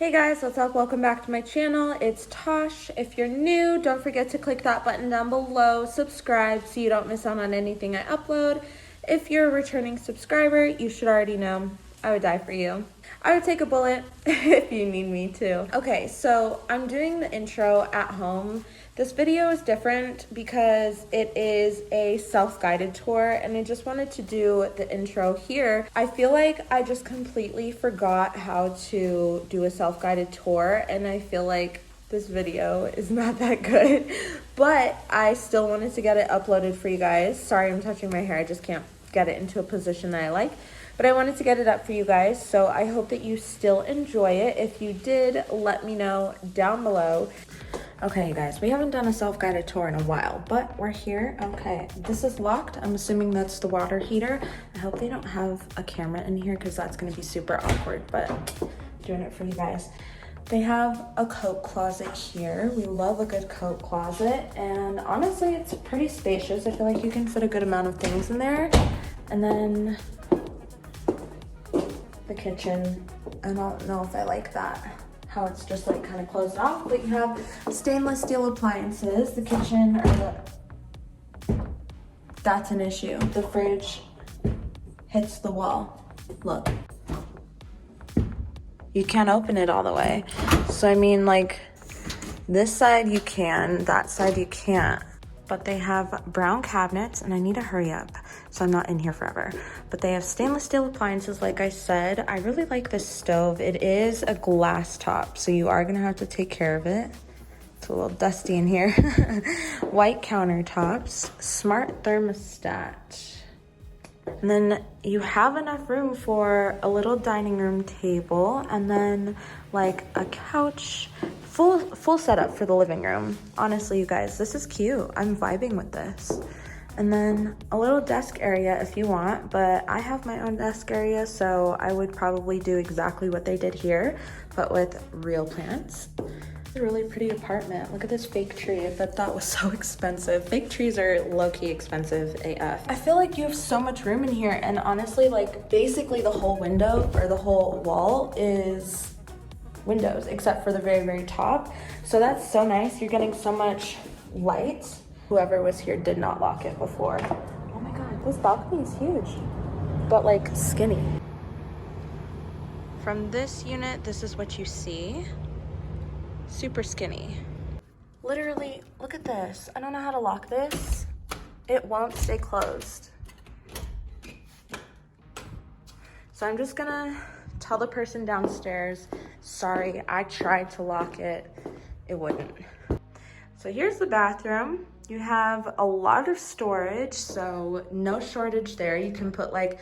Hey guys, what's up? Welcome back to my channel. It's Tosh. If you're new, don't forget to click that button down below, subscribe so you don't miss out on anything I upload. If you're a returning subscriber, you should already know I would die for you. I would take a bullet if you need me to. Okay, so I'm doing the intro at home. This video is different because it is a self-guided tour and I just wanted to do the intro here. I feel like I just completely forgot how to do a self-guided tour and I feel like this video is not that good, but I still wanted to get it uploaded for you guys. Sorry, I'm touching my hair. I just can't get it into a position that I like. But I wanted to get it up for you guys, so I hope that you still enjoy it. If you did, let me know down below. Okay, you guys, we haven't done a self-guided tour in a while, but we're here. Okay, this is locked. I'm assuming that's the water heater. I hope they don't have a camera in here because that's gonna be super awkward, but doing it for you guys. They have a coat closet here. We love a good coat closet, and honestly, it's pretty spacious. I feel like you can fit a good amount of things in there. And then the kitchen, I don't know if I like that, how it's just like kind of closed off, but you have stainless steel appliances. The kitchen, that's an issue. The fridge hits the wall. Look. You can't open it all the way. So I mean, like, this side you can, that side you can't. But they have brown cabinets, and I need to hurry up so I'm not in here forever. But they have stainless steel appliances, like I said. I really like this stove. It is a glass top, so you are gonna have to take care of it. It's a little dusty in here. White countertops, smart thermostat. And then you have enough room for a little dining room table, and then like a couch. Full setup for the living room. Honestly, you guys, this is cute. I'm vibing with this. And then a little desk area if you want, but I have my own desk area, so I would probably do exactly what they did here, but with real plants. It's a really pretty apartment. Look at this fake tree. I bet that was so expensive. Fake trees are low-key expensive AF. I feel like you have so much room in here, and honestly, like, basically the whole window or the whole wall is windows except for the very top, so that's so nice. You're getting so much light. Whoever was here did not lock it before. Oh my god, this balcony is huge, but like skinny. From this unit, this is what you see. Super skinny. Literally, look at this. I don't know how to lock this. It won't stay closed. So I'm just gonna tell the person downstairs, sorry, I tried to lock it, it wouldn't. So here's the bathroom. You have a lot of storage, so no shortage there. You can put like,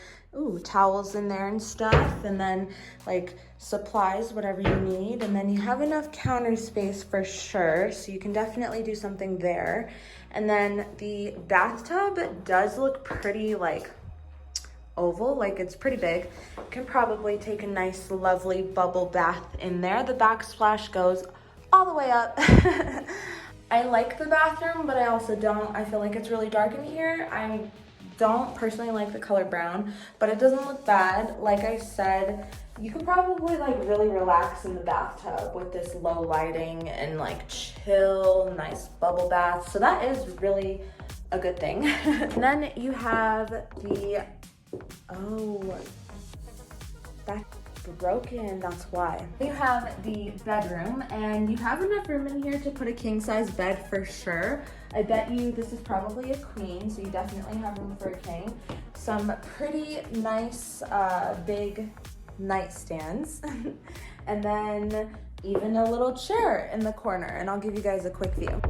towels in there and stuff, and then like supplies, whatever you need. And then you have enough counter space for sure, so you can definitely do something there. And then the bathtub does look pretty like oval, like it's pretty big. You can probably take a nice lovely bubble bath in there. The backsplash goes all the way up. I like the bathroom, but I also don't. I feel like it's really dark in here. I don't personally like the color brown, but it doesn't look bad. Like I said, you could probably like really relax in the bathtub with this low lighting and like chill, nice bubble bath. So that is really a good thing. And then you have the that's broken, that's why. You have the bedroom, and you have enough room in here to put a king-size bed for sure. I bet you this is probably a queen, so you definitely have room for a king. Some pretty nice big nightstands, and then even a little chair in the corner, and I'll give you guys a quick view.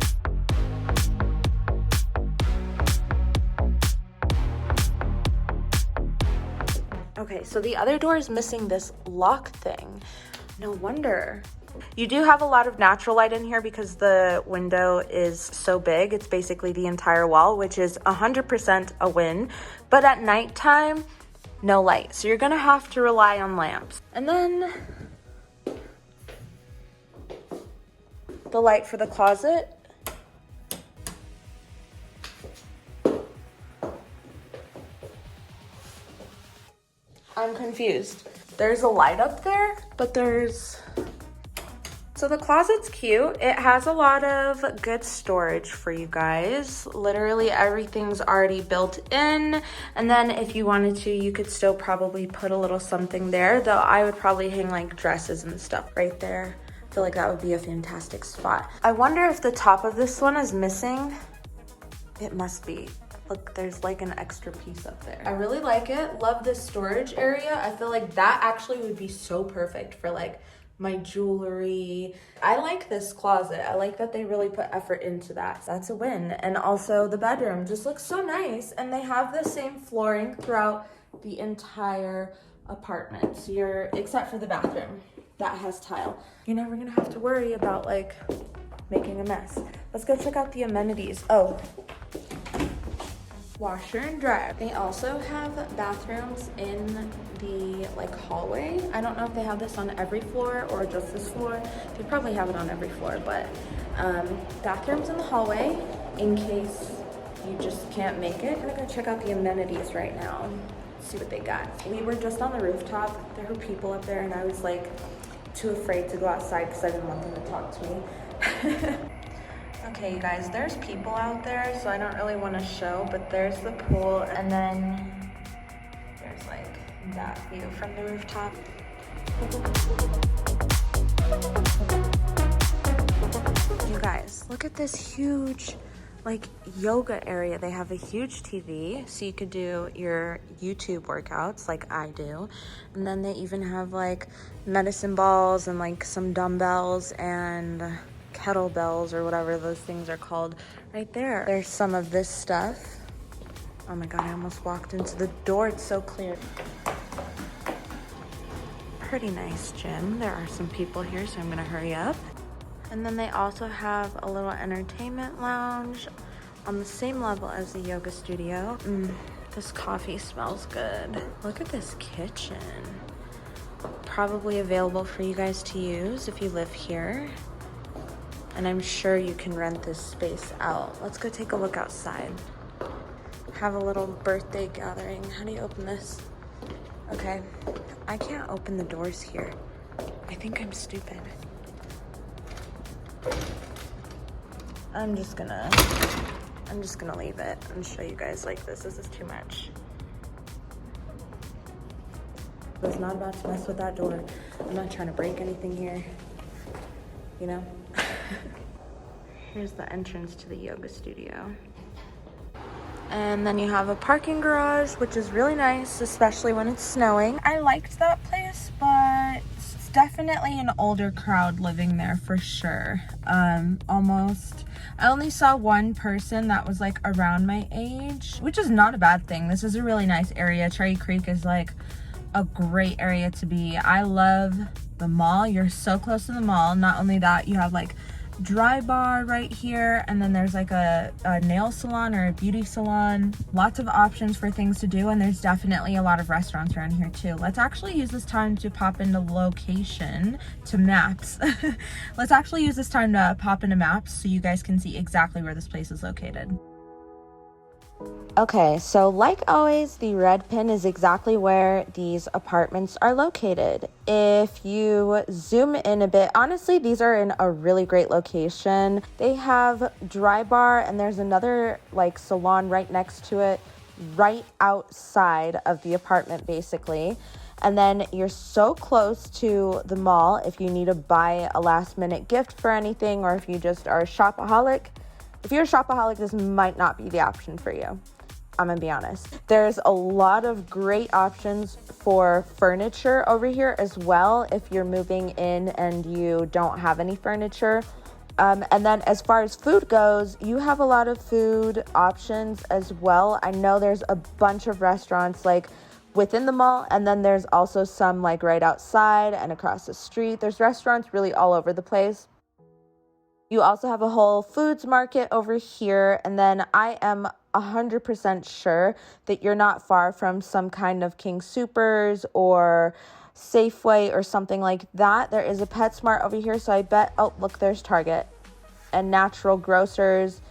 Okay, so the other door is missing this lock thing. No wonder. You do have a lot of natural light in here because the window is so big. It's basically the entire wall, which is 100% a win. But at nighttime, no light. So you're gonna have to rely on lamps. And then the light for the closet. I'm confused. There's a light up there, but there's So the closet's cute. It has a lot of good storage for you guys. Literally everything's already built in. And then if you wanted to, you could still probably put a little something there, though I would probably hang like dresses and stuff right there. I feel like that would be a fantastic spot. I wonder if the top of this one is missing. It must be. Look, there's like an extra piece up there. I really like it. Love this storage area. I feel like that actually would be so perfect for like my jewelry. I like this closet. I like that they really put effort into that. That's a win. And also the bedroom just looks so nice. And they have the same flooring throughout the entire apartment. So except for the bathroom, that has tile. You're never gonna have to worry about like making a mess. Let's go check out the amenities. Oh, washer and dryer. They also have bathrooms in the like hallway. I don't know if they have this on every floor or just this floor. They probably have it on every floor, but bathrooms in the hallway in case you just can't make it. I'm gonna go check out the amenities right now, see what they got. We were just on the rooftop. There were people up there and I was like too afraid to go outside because I didn't want them to talk to me. Okay, you guys, there's people out there, so I don't really want to show, but there's the pool, and then there's like that view from the rooftop. You guys, look at this huge like yoga area. They have a huge TV, so you could do your YouTube workouts like I do. And then they even have like medicine balls and like some dumbbells and kettlebells or whatever those things are called right there. There's some of this stuff. Oh my god, I almost walked into the door. It's so clear. Pretty nice gym. There are some people here, so I'm gonna hurry up. And then they also have a little entertainment lounge on the same level as the yoga studio. This coffee smells good. Look at this kitchen. Probably available for you guys to use if you live here. And I'm sure you can rent this space out. Let's go take a look outside. Have a little birthday gathering. How do you open this? Okay, I can't open the doors here. I think I'm stupid. I'm just gonna leave it and show you guys like this. This is too much. I was not about to mess with that door. I'm not trying to break anything here, you know? Here's the entrance to the yoga studio. And then you have a parking garage, which is really nice, especially when it's snowing. I liked that place, but it's definitely an older crowd living there for sure. I only saw one person that was like around my age, which is not a bad thing. This is a really nice area. Cherry Creek is like a great area to be. I love the mall. You're so close to the mall. Not only that, you have like dry bar right here, and then there's like a nail salon or a beauty salon. Lots of options for things to do, and there's definitely a lot of restaurants around here too. Let's actually use this time to pop into location to maps. Let's actually use this time to pop into maps so you guys can see exactly where this place is located. Okay, so like always, the red pin is exactly where these apartments are located. If you zoom in a bit, honestly, these are in a really great location. They have dry bar, and there's another like salon right next to it, right outside of the apartment basically. And then you're so close to the mall if you need to buy a last minute gift for anything, or if you just are a shopaholic. If you're a shopaholic, this might not be the option for you. I'm gonna be honest. There's a lot of great options for furniture over here as well if you're moving in and you don't have any furniture. And then as far as food goes, you have a lot of food options as well. I know there's a bunch of restaurants like within the mall, and then there's also some like right outside and across the street. There's restaurants really all over the place. You also have a Whole Foods market over here, and then I am 100% sure that you're not far from some kind of King Soopers or Safeway or something like that. There is a PetSmart over here, so I bet, oh, look, there's Target and Natural Grocers,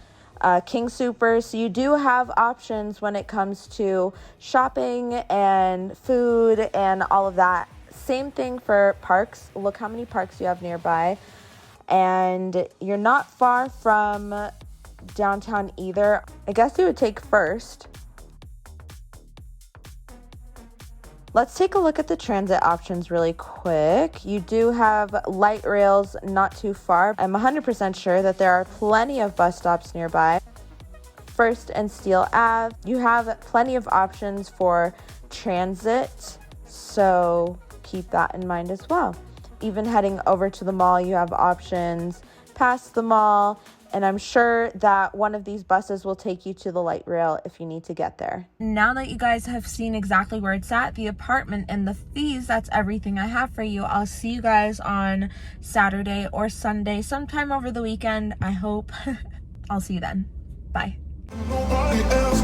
King Soopers. So you do have options when it comes to shopping and food and all of that. Same thing for parks. Look how many parks you have nearby. and you're not far from downtown either. I guess you would take First. Let's take a look at the transit options really quick. You do have light rails not too far. I'm 100% sure that there are plenty of bus stops nearby. First and Steele Ave. You have plenty of options for transit, so keep that in mind as well. Even heading over to the mall, you have options past the mall, and I'm sure that one of these buses will take you to the light rail if you need to get there. Now that you guys have seen exactly where it's at, the apartment and the fees, that's everything I have for you. I'll see you guys on Saturday or Sunday, sometime over the weekend, I hope. I'll see you then. Bye. Nobody else,